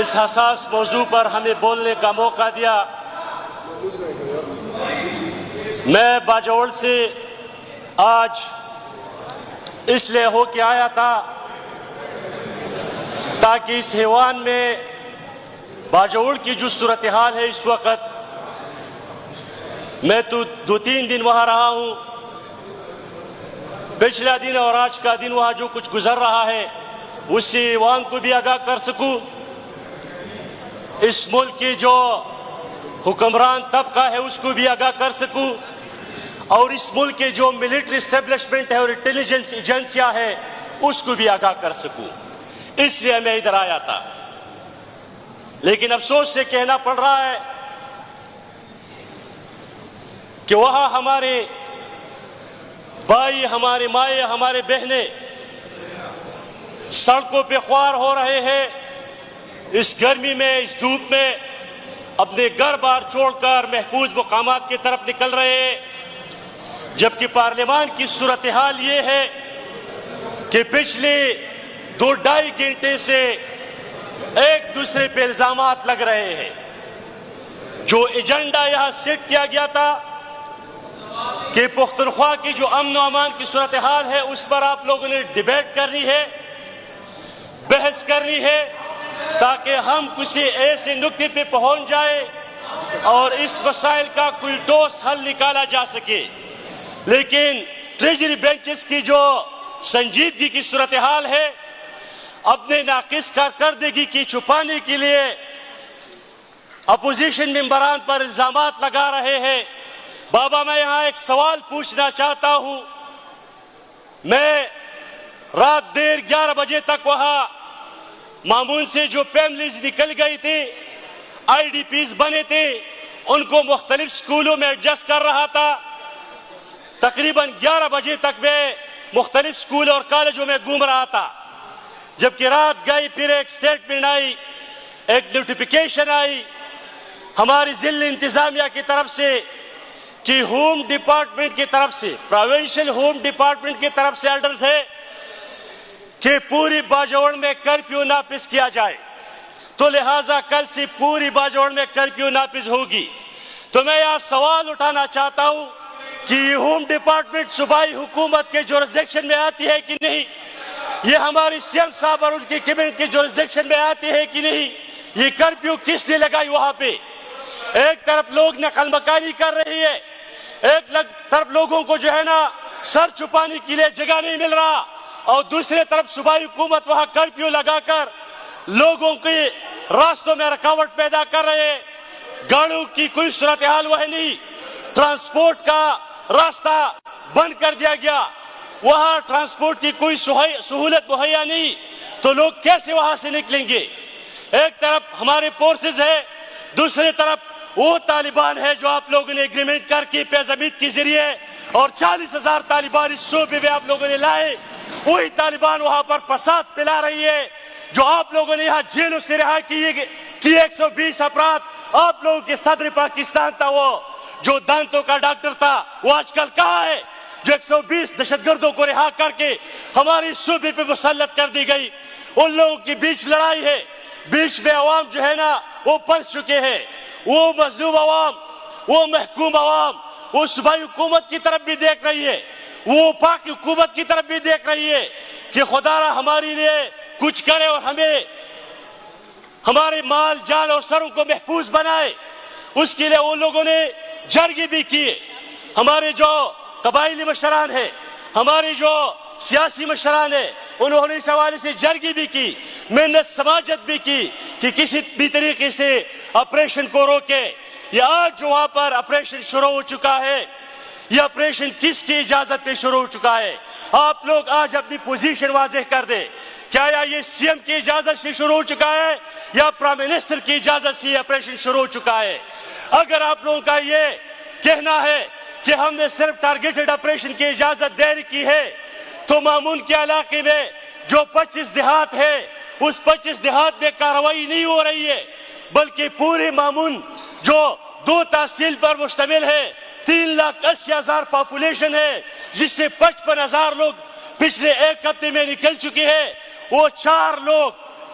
اس حساس موضوع پر ہمیں بولنے کا موقع دیا۔ میں باجوڑ سے آج اس لیے ہو کے آیا تھا تاکہ اس حیوان میں باجوڑ کی جو صورتحال ہے اس وقت، میں تو 2-3 دن وہاں رہا ہوں، پچھلا دن اور آج کا دن وہاں جو کچھ گزر رہا ہے اس سے عوام کو بھی آگاہ کر سکوں، اس ملک کی جو حکمران طبقہ ہے اس کو بھی آگاہ کر سکوں، اور اس ملک کے جو ملٹری اسٹیبلشمنٹ ہے اور انٹیلیجنس ایجنسیاں ہے اس کو بھی آگاہ کر سکوں، اس لیے میں ادھر آیا تھا۔ لیکن افسوس سے کہنا پڑ رہا ہے کہ وہاں ہمارے بھائی، ہمارے مائیں، ہمارے بہنیں سڑکوں پہ خوار ہو رہے ہیں، اس گرمی میں، اس دھوپ میں اپنے گھر بار چھوڑ کر محفوظ مقامات کی طرف نکل رہے ہیں، جبکہ پارلیمان کی صورتحال یہ ہے کہ پچھلے 2-2.5 گھنٹے سے ایک دوسرے پہ الزامات لگ رہے ہیں۔ جو ایجنڈا یہاں سیٹ کیا گیا تھا کہ پختونخوا کی جو امن و امان کی صورتحال ہے اس پر آپ لوگوں نے ڈیبیٹ کرنی ہے، بحث کرنی ہے، تاکہ ہم کسی ایسے نقطے پہ پہنچ جائے اور اس مسائل کا کوئی ٹھوس حل نکالا جا سکے۔ لیکن ٹریجری بینچز کی جو سنجیدگی کی صورتحال ہے، اپنے ناقص کارکردگی کی چھپانے کے لیے اپوزیشن ممبران پر الزامات لگا رہے ہیں۔ بابا، میں یہاں ایک سوال پوچھنا چاہتا ہوں۔ میں رات دیر 11 بجے تک وہاں مامون سے جو فیملیز نکل گئی تھی، آئی ڈی پیز بنے تھے، ان کو مختلف سکولوں میں ایڈجسٹ کر رہا تھا۔ تقریباً 11 بجے تک میں مختلف سکول اور کالجوں میں گھوم رہا تھا، جبکہ رات گئی، پھر ایک سٹیٹمنٹ آئی، ایک نوٹیفیکیشن آئی ہماری ضلع انتظامیہ کی طرف سے کہ ہوم ڈپارٹمنٹ کی طرف سے، پروونشل ہوم ڈپارٹمنٹ کی طرف سے آرڈرز ہے کہ پوری باجوڑ میں کرفیو نافذ کیا جائے، تو لہٰذا کل سے پوری باجوڑ میں کرفیو نافذ ہوگی۔ تو میں یہاں سوال اٹھانا چاہتا ہوں کہ یہ ہوم ڈپارٹمنٹ صوبائی حکومت کے جورسڈکشن میں آتی ہے کہ نہیں؟ یہ ہماری سی ایم صاحب اور ان کی کیبنٹ کے جورسڈکشن میں آتی ہے کہ نہیں؟ یہ کرفیو کس نے لگائی وہاں پہ؟ ایک طرف لوگ نقل مکانی کر رہی ہے، ایک طرف لوگوں کو جو ہے نا سر چھپانے کے لیے جگہ نہیں مل رہا، اور دوسرے طرف صوبائی حکومت وہاں کرفیو لگا کر لوگوں کے راستوں میں رکاوٹ پیدا کر رہے ہیں۔ گاڑیوں کی کوئی صورتحال وہ نہیں، ٹرانسپورٹ کا راستہ بند کر دیا گیا، وہاں ٹرانسپورٹ کی کوئی سہولت مہیا نہیں، تو لوگ کیسے وہاں سے نکلیں گے؟ ایک طرف ہمارے فورسز ہے، دوسری طرف وہ طالبان ہے جو آپ لوگوں نے ایگریمنٹ کر کے فیض حمید کے ذریعے اور 40,000 طالبان اس صوبے میں آپ لوگوں نے لائے، وہی طالبان وہاں پر فساد پھیلا رہی ہے۔ جو آپ لوگوں نے یہاں جیلوں سے رہا کیے 120 افراد، آپ لوگوں کے صدر پاکستان تھا، وہ جو دانتوں کا ڈاکٹر تھا، وہ آج کل کہاں ہے؟ جو 120 دہشت گردوں کو رہا کر کے ہماری صوبے پہ مسلط کر دی گئی، ان لوگوں کے بیچ لڑائی ہے، بیچ میں عوام جو ہے نا وہ پھنس چکے ہیں، وہ مظلوم عوام، وہ محکوم عوام، وہ صوبائی حکومت کی طرف بھی دیکھ رہی ہے، وہ پاک حکومت کی طرف بھی دیکھ رہی ہے کہ خدا را ہمارے لیے کچھ کرے اور ہمیں ہمارے مال جان اور سروں کو محفوظ بنائے۔ اس کے لیے وہ لوگوں نے جرگے بھی کیے، ہمارے جو قبائلی مشران ہیں، ہمارے جو سیاسی مشران ہیں، انہوں نے اس حوالے سے جرگی بھی کی، محنت سماجت بھی کی کہ کسی بھی طریقے سے آپریشن کو روکے۔ یہ آج جو وہاں پر آپریشن شروع ہو چکا ہے، یہ آپریشن کس کی اجازت پہ شروع ہو چکا ہے؟ آپ لوگ آج اپنی پوزیشن واضح کر دیں، کیا یہ سی ایم کی اجازت سے شروع ہو چکا ہے یا پرائم منسٹر کی اجازت سے آپریشن شروع ہو چکا ہے؟ اگر آپ لوگوں کا یہ کہنا ہے کہ ہم نے صرف ٹارگیٹڈ آپریشن کی اجازت دے رکھی ہے، تو مامون کے علاقے میں جو 25 دیہات ہے، اس 25 دیہات میں کارروائی نہیں ہو رہی ہے، بلکہ پورے مامون جو 2 تحصیل پر مشتمل ہے، 3,80,000 پاپولیشن ہے، جس سے 55,000 لوگ پچھلے 1 ہفتے میں نکل چکے ہیں، وہ 4 لوگ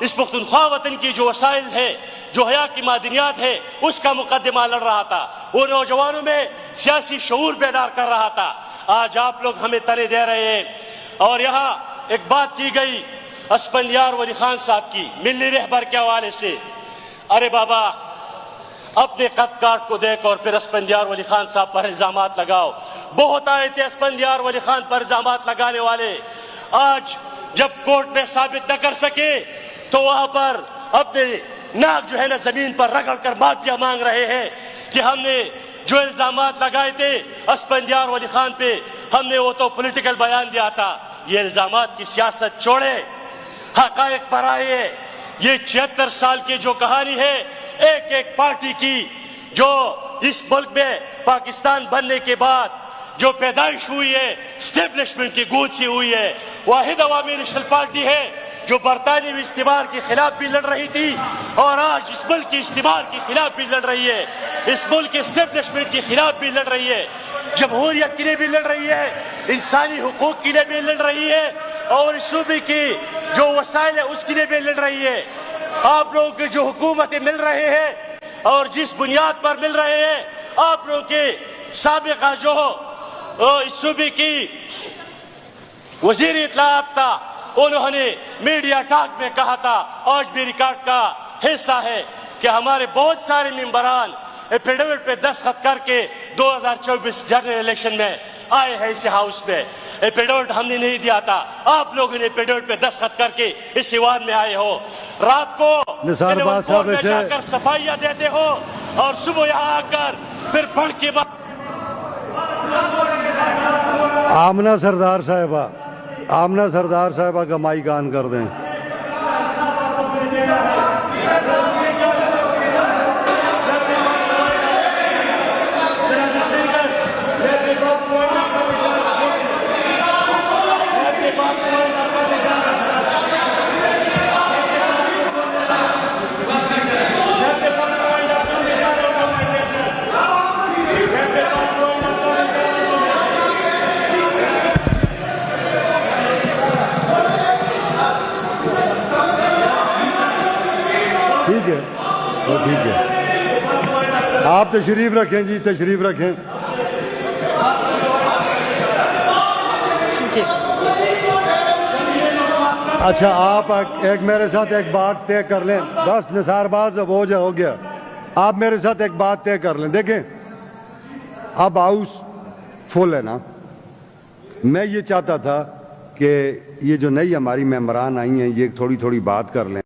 اس پختونخوا وطن کی جو وسائل ہے، جو حیا کی معدنیات ہے، اس کا مقدمہ لڑ رہا تھا، وہ نوجوانوں میں سیاسی شعور بیدار کر رہا تھا۔ آج آپ لوگ ہمیں طرح دے رہے ہیں۔ اور یہاں ایک بات کی گئی اسفندیار ولی خان صاحب کی ملی رہبر کے حوالے سے۔ ارے بابا، اپنے قد کاٹ کو دیکھ اور پھر اسفندیار ولی خان صاحب پر الزامات لگاؤ۔ بہت آئے تھے اسفندیار ولی خان پر الزامات لگانے والے، آج جب کورٹ میں ثابت نہ کر سکے تو وہاں پر اپنے ناک جو ہے نا زمین پر رگڑ کر معافیا مانگ رہے ہیں کہ ہم نے جو الزامات لگائے تھے اسفندیار ولی خان پہ، ہم نے وہ تو پولیٹیکل بیان دیا تھا۔ یہ الزامات کی سیاست چھوڑے، حقائق پر آئیے۔ یہ 76 سال کی جو کہانی ہے ایک ایک پارٹی کی، جو اس ملک میں پاکستان بننے کے بعد جو پیدائش ہوئی ہے، اسٹیبلشمنٹ کی گود سے ہوئی ہے، واحد عوامی نیشنل پارٹی ہے جو برطانوی استعمار کے خلاف بھی لڑ رہی تھی اور آج اس ملک کی استعمار کے خلاف بھی لڑ رہی ہے، اس ملک کے اسٹیبلشمنٹ کے خلاف بھی لڑ رہی ہے، جمہوریت کے لیے بھی لڑ رہی ہے، انسانی حقوق کے لیے بھی لڑ رہی ہے، اور اس صوبے کی جو وسائل ہے اس کے لیے بھی لڑ رہی ہے۔ آپ لوگوں کے جو حکومتیں مل رہے ہیں اور جس بنیاد پر مل رہے ہیں، آپ لوگوں کے سابقہ جو اس صوبے کی وزیر اطلاعات تھا، انہوں نے میڈیا ٹاک میں کہا تھا، آج بھی ریکارڈ کا حصہ ہے کہ ہمارے بہت سارے ممبران ایفیڈیوٹ پہ دستخط کر کے 2024 جنرل الیکشن میں آئے ہیں اس ہاؤس میں۔ ایفیڈیوٹ ہم نے نہیں دیا تھا، آپ لوگوں نے ایفیڈیوٹ پہ دستخط کر کے اس ایوان میں آئے ہو، رات کو میں جا کر صفائیاں دیتے ہو اور صبح یہاں آ کر پھر پڑھ کے آمنہ سردار صاحبہ کا مائک آن کر دیں۔ ٹھیک ہے، وہ ٹھیک ہے، آپ تشریف رکھیں جی، تشریف رکھیں۔ اچھا، آپ ایک میرے ساتھ ایک بات طے کر لیں، بس نثار باز اب ہو گیا، آپ میرے ساتھ ایک بات طے کر لیں۔ دیکھیں، اب ہاؤس فل ہے نا، میں یہ چاہتا تھا کہ یہ جو نئی ہماری ممبران آئی ہیں یہ تھوڑی تھوڑی بات کر لیں۔